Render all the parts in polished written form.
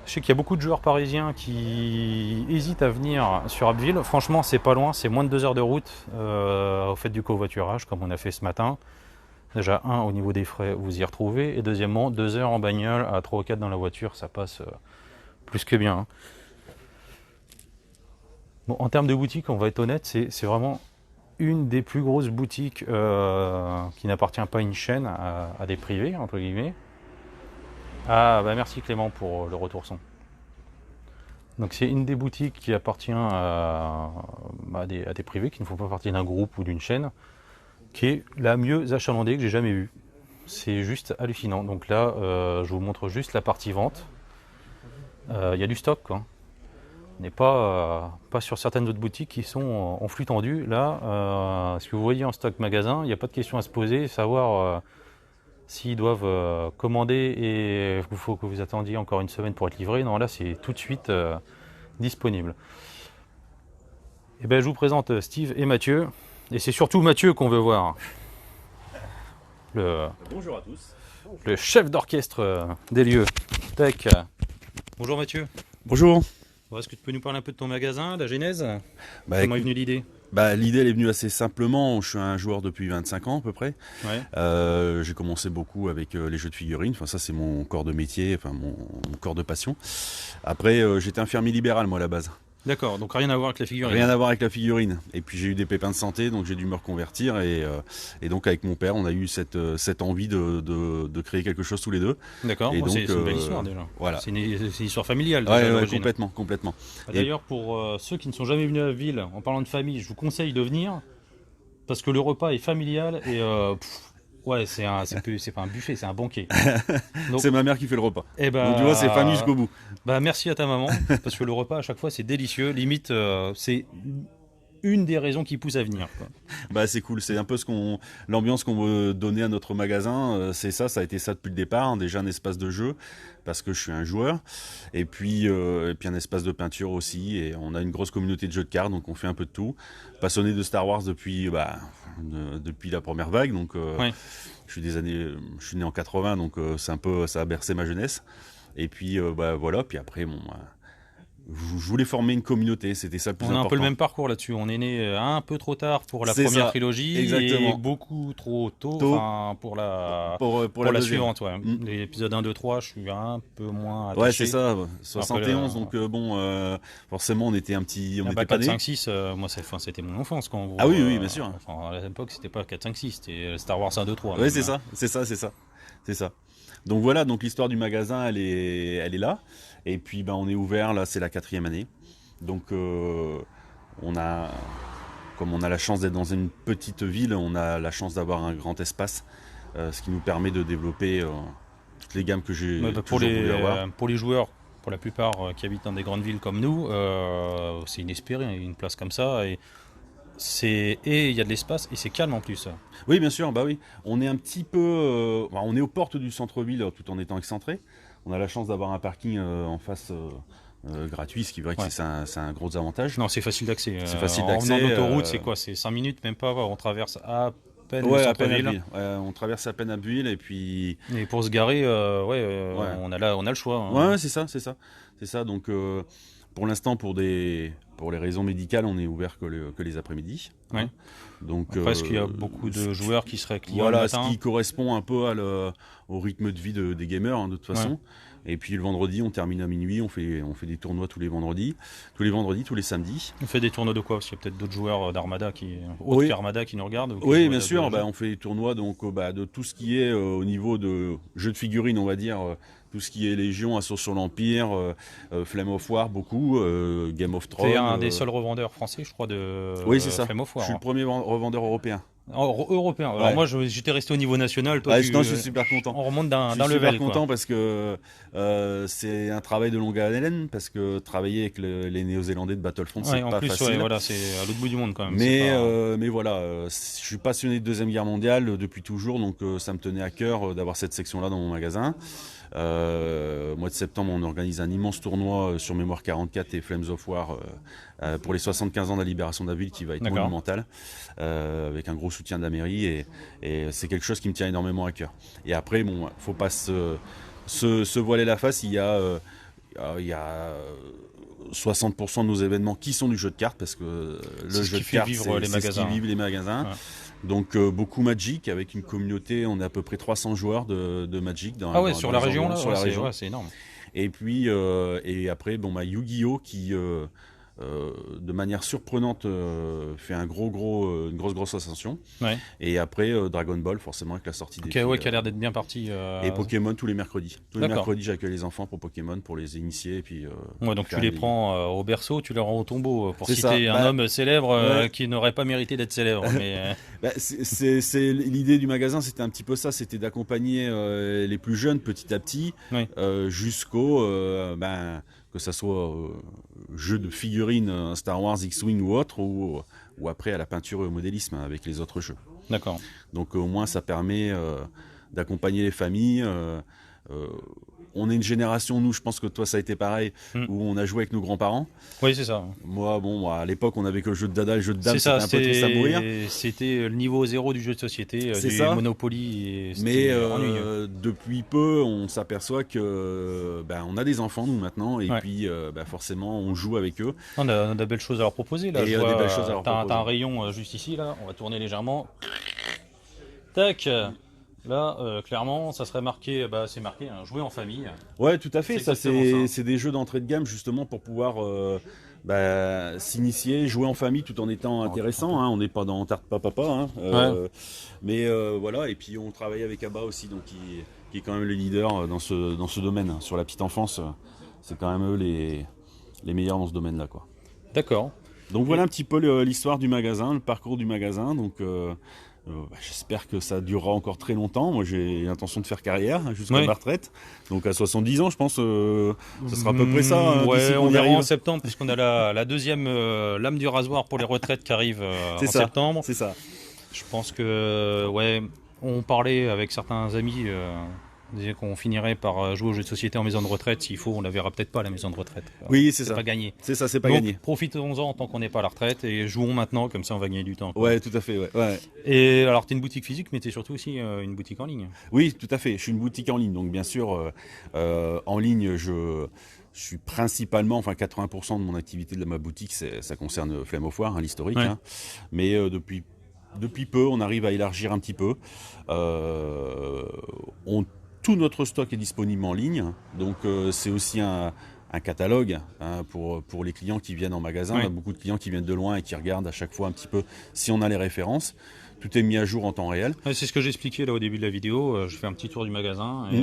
Je sais qu'il y a beaucoup de joueurs parisiens qui hésitent à venir sur Abbeville. Franchement, c'est pas loin, c'est moins de 2 heures de route au fait du covoiturage, comme on a fait ce matin. Déjà, au niveau des frais, vous y retrouvez. Et deuxièmement, 2 heures en bagnole à 3 ou 4 dans la voiture, ça passe plus que bien. Bon, en termes de boutique, on va être honnête, c'est vraiment une des plus grosses boutiques qui n'appartient pas à une chaîne, à des privés, entre guillemets. Ah, bah merci Clément pour le retour son. Donc c'est une des boutiques qui appartient à des privés qui ne font pas partie d'un groupe ou d'une chaîne, qui est la mieux achalandée que j'ai jamais vue. C'est juste hallucinant. Donc là, je vous montre juste la partie vente. Il y a du stock, quoi. On n'est pas sur certaines autres boutiques qui sont en flux tendu. Là, ce que vous voyez en stock magasin, il n'y a pas de question à se poser, savoir s'ils doivent commander et il faut que vous attendiez encore une semaine pour être livré. Non, là, c'est tout de suite disponible. Et ben, je vous présente Steve et Mathieu. Et c'est surtout Mathieu qu'on veut voir. Bonjour à tous. Le chef d'orchestre des lieux. Tac. Bonjour Mathieu. Bonjour. Est-ce que tu peux nous parler un peu de ton magasin, la genèse? Comment est venue l'idée? L'idée elle est venue assez simplement. Je suis un joueur depuis 25 ans à peu près. Ouais. J'ai commencé beaucoup avec les jeux de figurines. Enfin, ça c'est mon corps de métier, enfin mon corps de passion. Après, j'étais infirmier libéral moi à la base. D'accord, donc rien à voir avec la figurine. Rien à voir avec la figurine. Et puis j'ai eu des pépins de santé, donc j'ai dû me reconvertir. Et donc avec mon père, on a eu cette envie de créer quelque chose tous les deux. D'accord, et donc, c'est une belle histoire déjà. Voilà. C'est une histoire familiale. Ouais, complètement. D'ailleurs, pour ceux qui ne sont jamais venus à la ville, en parlant de famille, je vous conseille de venir parce que le repas est familial et ouais, c'est pas un buffet, c'est un banquet. Donc, c'est ma mère qui fait le repas. Et donc tu vois, c'est famille jusqu'au bout. Bah merci à ta maman parce que le repas à chaque fois c'est délicieux. Limite, c'est une des raisons qui pousse à venir, quoi. Bah c'est cool, c'est un peu l'ambiance qu'on veut donner à notre magasin. C'est ça a été ça depuis le départ. Déjà un espace de jeu parce que je suis un joueur, et puis un espace de peinture aussi. Et on a une grosse communauté de jeux de cartes, donc on fait un peu de tout. Passionné de Star Wars depuis la première vague, donc Ouais. je suis né en 80, donc ça a bercé ma jeunesse. Et puis voilà, puis après je voulais former une communauté, c'était ça le plus important. On a un peu le même parcours là-dessus. On est né un peu trop tard pour la C'est première ça, trilogie exactement. et beaucoup trop tôt, pour la suivante. Ouais. L'épisode 1, 2, 3, je suis un peu moins attaché. Ouais, c'est ça, 71, donc forcément on était un petit... On était 4, 5, 6, moi c'était mon enfance quand on Ah oui, bien sûr. Enfin, à l'époque c'était pas 4, 5, 6, c'était Star Wars 1, 2, 3. Ouais, c'est ça. Donc voilà, donc l'histoire du magasin elle est là. Et puis on est ouvert, là c'est la 4e année. Donc comme on a la chance d'être dans une petite ville, on a la chance d'avoir un grand espace, ce qui nous permet de développer toutes les gammes que j'ai toujours voulu avoir. Pour les joueurs, pour la plupart qui habitent dans des grandes villes comme nous, c'est inespéré, une place comme ça. Et il y a de l'espace et c'est calme en plus. Oui, bien sûr, oui. On est un petit peu... on est aux portes du centre-ville tout en étant excentré. On a la chance d'avoir un parking en face gratuit, ce qui est vrai que c'est un gros avantage. Non, c'est facile d'accès. C'est facile d'accès. En venant d'autoroute, c'est quoi? C'est 5 minutes, même pas. On traverse à peine le à centre-ville. peine on traverse à peine Abbeville et puis... Et pour se garer, on a le choix. Hein. Ouais, c'est ça. Donc pour l'instant, pour les raisons médicales, on est ouvert que les après-midi. Ouais. Hein. Donc, après, est-ce qu'il y a beaucoup de joueurs qui seraient clients voilà, le matin? Ce qui correspond un peu au rythme de vie des gamers, de toute façon. Ouais. Et puis le vendredi, on termine à minuit, on fait des tournois tous les vendredis, tous les samedis. On fait des tournois de quoi? Parce qu'il y a peut-être d'autres joueurs d'Armada qu'Armada qui nous regardent. Oui, bien sûr, on fait des tournois de tout ce qui est au niveau de jeux de figurines, on va dire. Tout ce qui est Légion, Assaut sur l'Empire, Flame of War, beaucoup, Game of Thrones. C'est un des seuls revendeurs français, je crois, de Flame of War. Je suis le premier revendeur européen. Européen. Alors moi, j'étais resté au niveau national. Toi, je suis super content. On remonte d'un level. Je suis super content parce que c'est un travail de longue haleine, parce que travailler avec les Néo-Zélandais de Battlefront, c'est pas facile. Voilà, c'est à l'autre bout du monde quand même. Mais voilà, je suis passionné de Deuxième Guerre mondiale depuis toujours, donc ça me tenait à cœur d'avoir cette section-là dans mon magasin. Au mois de septembre, on organise un immense tournoi sur Mémoire 44 et Flames of War pour les 75 ans de la libération d'Abbeville, qui va être monumental, avec un gros soutien de la mairie, et c'est quelque chose qui me tient énormément à cœur. Et après, faut pas se voiler la face. Il y a il y a 60% de nos événements qui sont du jeu de cartes, parce que le jeu de cartes, c'est ce qui vivent les magasins. Ouais. Donc beaucoup Magic, avec une communauté, on est à peu près 300 joueurs de Magic sur la région, là, sur la région. Ouais, c'est énorme. Et puis et après Yu-Gi-Oh qui de manière surprenante fait une grosse ascension. Ouais. Et après Dragon Ball, forcément, avec la sortie des qui a l'air d'être bien parti. Et Pokémon tous les mercredis. Tous les mercredis, j'accueille les enfants pour Pokémon, pour les initier. Et puis, donc tu les prends au berceau, tu les rends au tombeau, pour citer un homme célèbre qui n'aurait pas mérité d'être célèbre. Mais... c'est l'idée du magasin, c'était un petit peu ça, c'était d'accompagner les plus jeunes petit à petit, jusqu'au... que ça soit jeu de figurines Star Wars, X-Wing ou autre, ou après à la peinture et au modélisme avec les autres jeux. D'accord. Donc au moins ça permet d'accompagner les familles. On est une génération, nous, je pense que toi ça a été pareil, où on a joué avec nos grands-parents. Oui, c'est ça. Moi, à l'époque, on avait que le jeu de dada, le jeu de dame, c'était un peu triste à mourir. C'était le niveau zéro du jeu de société, du Monopoly. Mais depuis peu, on s'aperçoit que on a des enfants, nous, maintenant, et puis forcément, on joue avec eux. On a de belles choses à leur proposer, là. T'as un rayon juste ici, là, on va tourner légèrement. Tac. Là, clairement, ça serait marqué, c'est marqué, jouer en famille. Ouais, tout à fait. Ça, c'est des jeux d'entrée de gamme, justement, pour pouvoir s'initier, jouer en famille tout en étant intéressant. On n'est pas dans Tarte pas papa. Mais voilà, et puis on travaille avec Abba aussi, donc qui est quand même le leader dans ce domaine. Sur la petite enfance, c'est quand même eux les meilleurs dans ce domaine-là, quoi. D'accord. Donc voilà un petit peu l'histoire du magasin, le parcours du magasin. Donc j'espère que ça durera encore très longtemps. Moi, j'ai l'intention de faire carrière jusqu'à ma retraite. Donc à 70 ans, je pense ça sera à peu près ça. On verra en septembre, puisqu'on a la deuxième lame du rasoir pour les retraites qui arrive en septembre. C'est ça. Je pense que, on parlait avec certains amis... disait qu'on finirait par jouer aux jeux de société en maison de retraite. S'il faut, on la verra peut-être pas, la maison de retraite. Oui, c'est ça. C'est pas gagné. C'est ça, c'est pas gagné. Profitons-en tant qu'on n'est pas à la retraite et jouons maintenant, comme ça on va gagner du temps. Ouais, tout à fait. Ouais. Et alors, tu es une boutique physique, mais tu es surtout aussi une boutique en ligne. Oui, tout à fait. Je suis une boutique en ligne. Donc, bien sûr, en ligne, je suis principalement, 80% de mon activité de ma boutique, ça concerne Flemme au Foire, l'historique. Ouais. Mais depuis peu, on arrive à élargir un petit peu. Tout notre stock est disponible en ligne, donc c'est aussi un catalogue pour les clients qui viennent en magasin. On a beaucoup de clients qui viennent de loin et qui regardent à chaque fois un petit peu si on a les références. Tout est mis à jour en temps réel. C'est ce que j'expliquais là au début de la vidéo. Je fais un petit tour du magasin et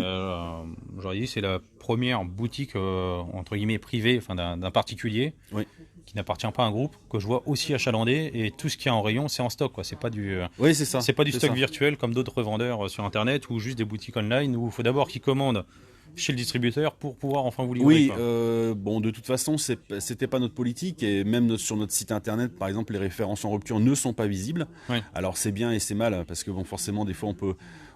j'aurais dit c'est la première boutique entre guillemets privée, d'un particulier. Oui. Qui n'appartient pas à un groupe, que je vois aussi achalandé, et tout ce qu'il y a en rayon, c'est en stock, quoi. C'est pas du, c'est ça. C'est pas du stock virtuel comme d'autres revendeurs sur internet ou juste des boutiques online où il faut d'abord qu'ils commandent chez le distributeur pour pouvoir enfin vous livrer. Oui, de toute façon, c'était pas notre politique, et même sur notre site internet, par exemple, les références en rupture ne sont pas visibles. Oui. Alors c'est bien et c'est mal, parce que forcément, des fois,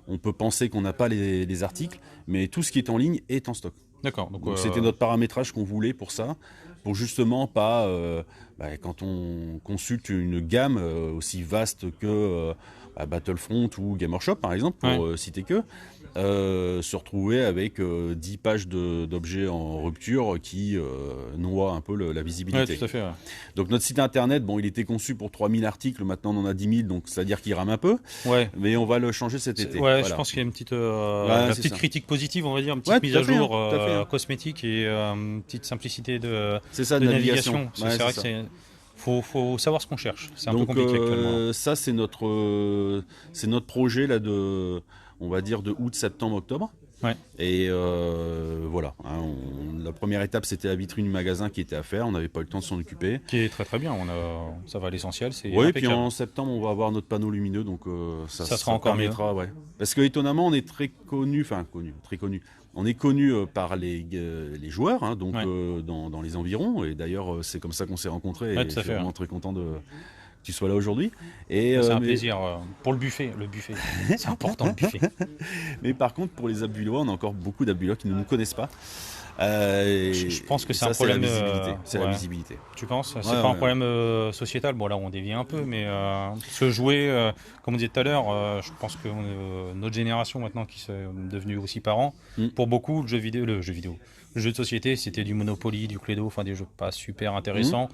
on peut penser qu'on n'a pas les articles, mais tout ce qui est en ligne est en stock. D'accord. Donc c'était notre paramétrage qu'on voulait pour ça, pour justement pas, quand on consulte une gamme aussi vaste que Battlefront ou Game Workshop par exemple, pour citer que, se retrouver avec 10 pages d'objets en rupture qui noient un peu la visibilité. Ouais, tout à fait, ouais. Donc notre site internet, il était conçu pour 3000 articles, maintenant on en a 10 000, donc c'est-à-dire qu'il rame un peu, mais on va le changer cet été. Ouais, voilà. Je pense qu'il y a une petite critique positive, on va dire, une petite mise à jour cosmétique et une petite simplicité de navigation. C'est vrai que faut savoir ce qu'on cherche. C'est un peu compliqué actuellement. Ça, c'est notre projet là on va dire de août, septembre, octobre. Ouais. Et voilà. La première étape, c'était la vitrine du magasin qui était à faire. On n'avait pas eu le temps de s'en occuper. Qui est très très bien. Ça va à l'essentiel. Oui, et puis en septembre, on va avoir notre panneau lumineux, donc ça sera encore permettra, mieux. Ouais. Parce que étonnamment, on est très connu. On est connu par les joueurs, donc dans les environs. Et d'ailleurs, c'est comme ça qu'on s'est rencontrés. Et je suis vraiment très content que tu sois là aujourd'hui. C'est un plaisir pour le buffet. C'est important, le buffet. Mais par contre, pour les Abbulois, on a encore beaucoup d'Abbulois qui ne nous connaissent pas. Je pense que c'est un c'est la problème. visibilité. C'est la Ouais. visibilité. Tu penses? C'est Ouais, pas un ouais. problème sociétal. Bon, là, on dévie un peu, mais se jouer, comme on disait tout à l'heure, je pense que notre génération maintenant, qui est devenue aussi parents, Mm. pour beaucoup, le jeu de société, c'était du Monopoly, du Cluedo, enfin des jeux pas super Mm. intéressants.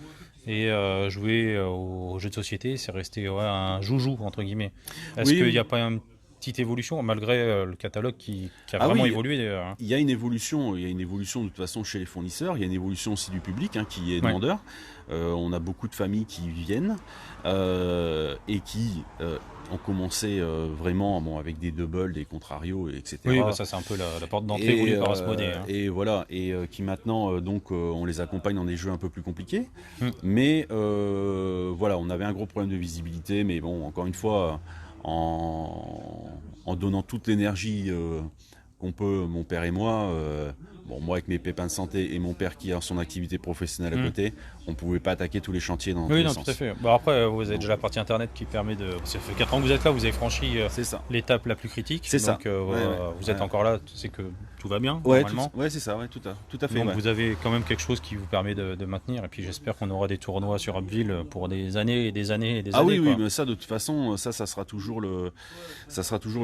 Et jouer aux jeux de société, c'est resté un joujou, entre guillemets. Est-ce Oui, qu'il n'y oui. a pas une petite évolution, malgré le catalogue qui a Ah vraiment oui, évolué d'ailleurs, hein. il y a une évolution. Il y a une évolution de toute façon chez les fournisseurs. Il y a une évolution aussi du public qui est Ouais. demandeur. On a beaucoup de familles qui viennent et qui ont commencé vraiment avec des doubles, des contrarios, etc. Oui, bah ça c'est un peu la porte d'entrée voulue par Asmodée, hein. Et voilà, et qui maintenant on les accompagne dans des jeux un peu plus compliqués. Mm. Mais voilà, on avait un gros problème de visibilité, mais bon, encore une fois, en donnant toute l'énergie qu'on peut, mon père et moi. Bon, moi avec mes pépins de santé et mon père qui a son activité professionnelle à côté, on pouvait pas attaquer tous les chantiers dans tous Oui, les non, sens. tout à fait. Bah après, vous avez déjà la partie internet qui permet de. Ça fait 4 ans que vous êtes là, vous avez franchi C'est ça. l'étape la plus critique. C'est ça. Donc Ouais, vous êtes encore là, c'est que tout va bien, Ouais, normalement. c'est ça, ouais, tout à fait. Donc Ouais. vous avez quand même quelque chose qui vous permet de maintenir. Et puis j'espère qu'on aura des tournois sur Abbeville pour des années et des années et des Ah années. oui, quoi. mais ça de toute façon, ça sera toujours le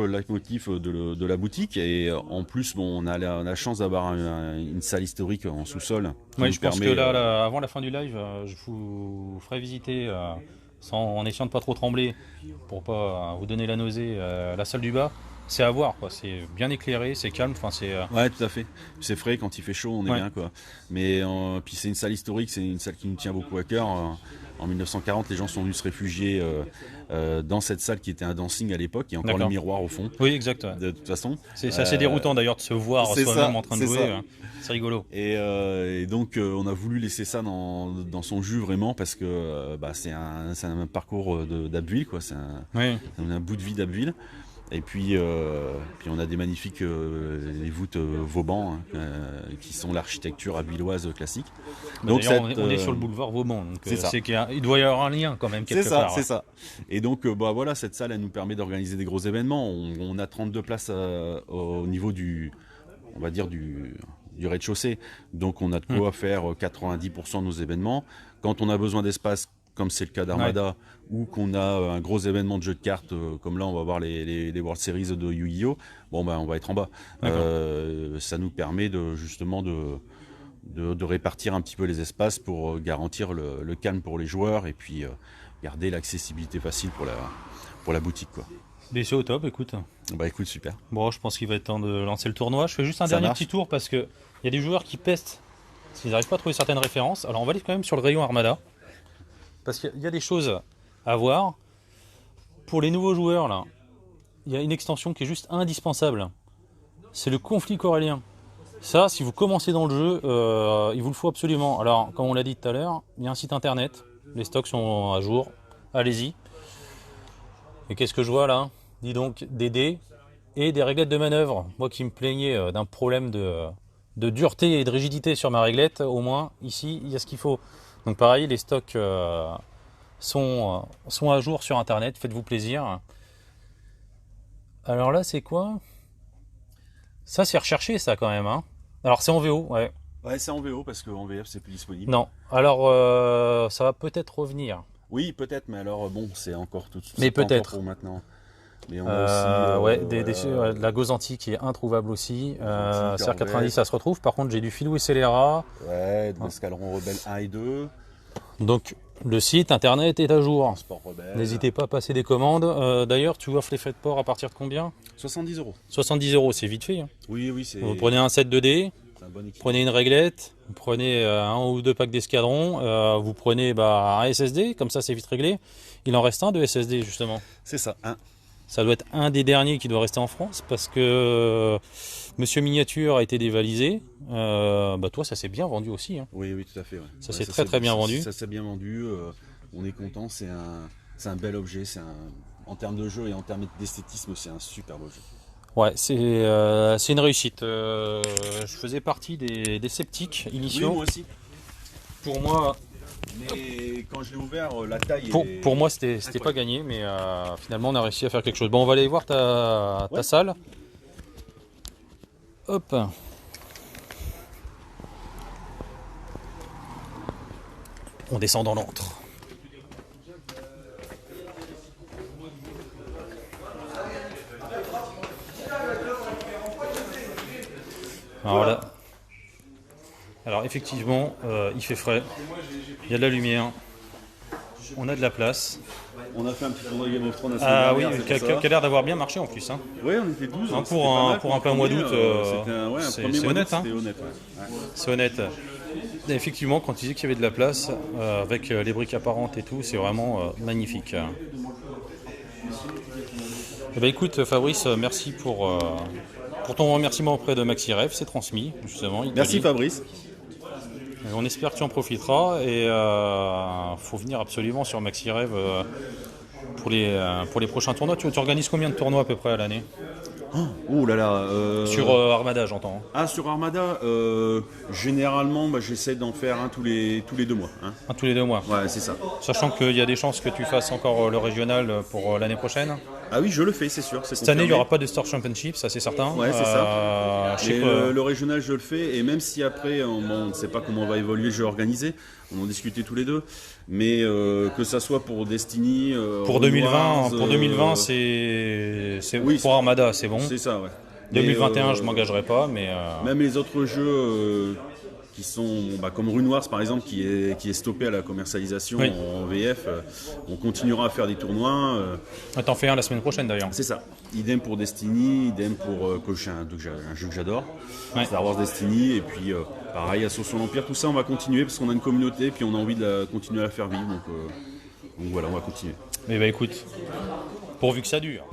leitmotiv de la boutique. Et en plus, bon, on a la chance d'avoir une salle historique en sous-sol. qui Ouais, nous je pense que permet, là, avant la fin du live, je vous ferai visiter, en essayant de pas trop trembler, pour pas vous donner la nausée, la salle du bas. C'est à voir, quoi. C'est bien éclairé, c'est calme. Enfin, c'est. Ouais, tout à fait. C'est frais quand il fait chaud, on est Ouais. bien quoi. Mais puis c'est une salle historique, c'est une salle qui nous tient beaucoup à cœur. En 1940, les gens sont venus se réfugier dans cette salle qui était un dancing à l'époque. Il y a encore le D'accord. miroir au fond. Oui, exact. Ouais. De toute façon. C'est assez déroutant d'ailleurs de se voir c'est soi-même ça, en train de c'est jouer. ça. C'est rigolo. Et donc on a voulu laisser ça dans son jus vraiment parce que c'est un parcours d'Abbeville quoi. C'est Oui. un bout de vie d'Abbeville. Et puis on a des magnifiques les voûtes Vauban qui sont l'architecture abbvilloise classique. Donc d'ailleurs, on est sur le boulevard Vauban, donc c'est ça. il doit y avoir un lien quand même quelque C'est ça, part. c'est ça. Et donc voilà, cette salle elle nous permet d'organiser des gros événements. On a 32 places au niveau on va dire du rez-de-chaussée. Donc on a de quoi faire 90% de nos événements. Quand on a besoin d'espace, comme c'est le cas d'Armada, ou qu'on a un gros événement de jeu de cartes, comme là on va voir les World Series de Yu-Gi-Oh! Bon on va être en bas. Ça nous permet justement de répartir un petit peu les espaces pour garantir le calme pour les joueurs et puis garder l'accessibilité facile pour la boutique quoi. Mais c'est au top, écoute. Bah écoute, super. Bon, je pense qu'il va être temps de lancer le tournoi. Je fais juste un Ça dernier marche. petit tour parce que il y a des joueurs qui pestent parce qu'ils n'arrivent pas à trouver certaines références. Alors on va aller quand même sur le rayon Armada parce qu'il y a des choses à voir. Pour les nouveaux joueurs, là, il y a une extension qui est juste indispensable. C'est le conflit corélien. Ça, si vous commencez dans le jeu, il vous le faut absolument. Alors, comme on l'a dit tout à l'heure, il y a un site internet. Les stocks sont à jour. Allez-y. Et qu'est-ce que je vois là? Dis donc, des dés et des réglettes de manœuvre. Moi qui me plaignais d'un problème de dureté et de rigidité sur ma réglette, au moins ici il y a ce qu'il faut. Donc pareil, les stocks sont à jour sur internet, faites-vous plaisir. Alors là c'est quoi? Ça c'est recherché ça quand même, hein. Alors c'est en VO, ouais. Ouais, c'est en VO parce qu'en VF c'est plus disponible. Non, alors ça va peut-être revenir. Oui, peut-être, mais alors bon, c'est encore tout. Mais c'est pas peut-être. encore pour maintenant. Mais on a aussi, ouais, de la Gozanti qui est introuvable aussi. CR90 ça se retrouve. Par contre, j'ai du Filou et Scélérat. Ouais, de l'Escadron Rebelle 1 et 2. Donc, le site internet est à jour. Sport Rebelle. N'hésitez pas à passer des commandes. D'ailleurs, tu offres les frais de port à partir de combien? 70 €. 70 €, c'est vite fait, hein. Oui, c'est. Vous prenez un set de dés, C'est un bon équilibre. prenez une réglette, vous prenez un ou deux packs d'escadron, vous prenez un SSD, comme ça c'est vite réglé. Il en reste un de SSD justement. C'est ça, hein. Ça doit être un des derniers qui doit rester en France parce que Monsieur Miniature a été dévalisé. Toi, ça s'est bien vendu aussi, hein. Oui, tout à fait. Ouais. Ça Ouais, s'est très bien vendu. Ça s'est bien vendu. On est content. C'est un bel objet. En termes de jeu et en termes d'esthétisme, c'est un superbe objet. Ouais, c'est une réussite. Je faisais partie des sceptiques initiaux. Oui, moi aussi. Pour moi, Mais quand je l'ai ouvert, la taille. pour moi, c'était pas gagné, mais finalement, on a réussi à faire quelque chose. Bon, on va aller voir ta salle. Hop. On descend dans l'antre. Voilà. Alors effectivement, il fait frais, il y a de la lumière, on a de la place. On a fait un petit tournoi Game of Thrones. Ah oui, qui a l'air d'avoir bien marché en plus. Hein. Oui, on était 12. Hein, pour un peu un mois d'août, c'est honnête. Hein. C'est honnête. Et effectivement, quand tu disais qu'il y avait de la place, avec les briques apparentes et tout, c'est vraiment magnifique. Eh ben, écoute Fabrice, merci pour ton remerciement auprès de MaxiRev, c'est transmis justement. Merci Fabrice. Et on espère que tu en profiteras et faut venir absolument sur MaxiRev pour les prochains tournois. Tu organises combien de tournois à peu près à l'année? Oh là là. Sur Armada, j'entends. Ah, sur Armada, généralement, j'essaie d'en faire un tous les 2 mois. Hein. Un tous les 2 mois. Ouais, c'est ça. Sachant qu'il y a des chances que tu fasses encore le régional pour l'année prochaine. Ah oui, je le fais, c'est sûr. Cette année, il n'y aura pas de Star Championship, ça c'est certain. Ouais, c'est ça. Mais le régional, je le fais. Et même si après, on ne sait pas comment on va évoluer le jeu organisé, on en discutait tous les deux. Mais que ça soit pour Destiny, pour 2020, c'est oui, pour Armada, c'est bon. C'est ça, ouais. 2021, je m'engagerai pas, mais même les autres jeux qui sont comme Rune Wars par exemple, qui est stoppé à la commercialisation en VF, on continuera à faire des tournois. T'en fais un la semaine prochaine d'ailleurs. C'est ça. Idem pour Destiny, idem pour cocher un jeu que j'adore, Star Wars Destiny, et puis pareil, Ascension l'Empire, tout ça on va continuer parce qu'on a une communauté, puis on a envie de continuer à la faire vivre, donc voilà, on va continuer. Mais bah écoute, pourvu que ça dure.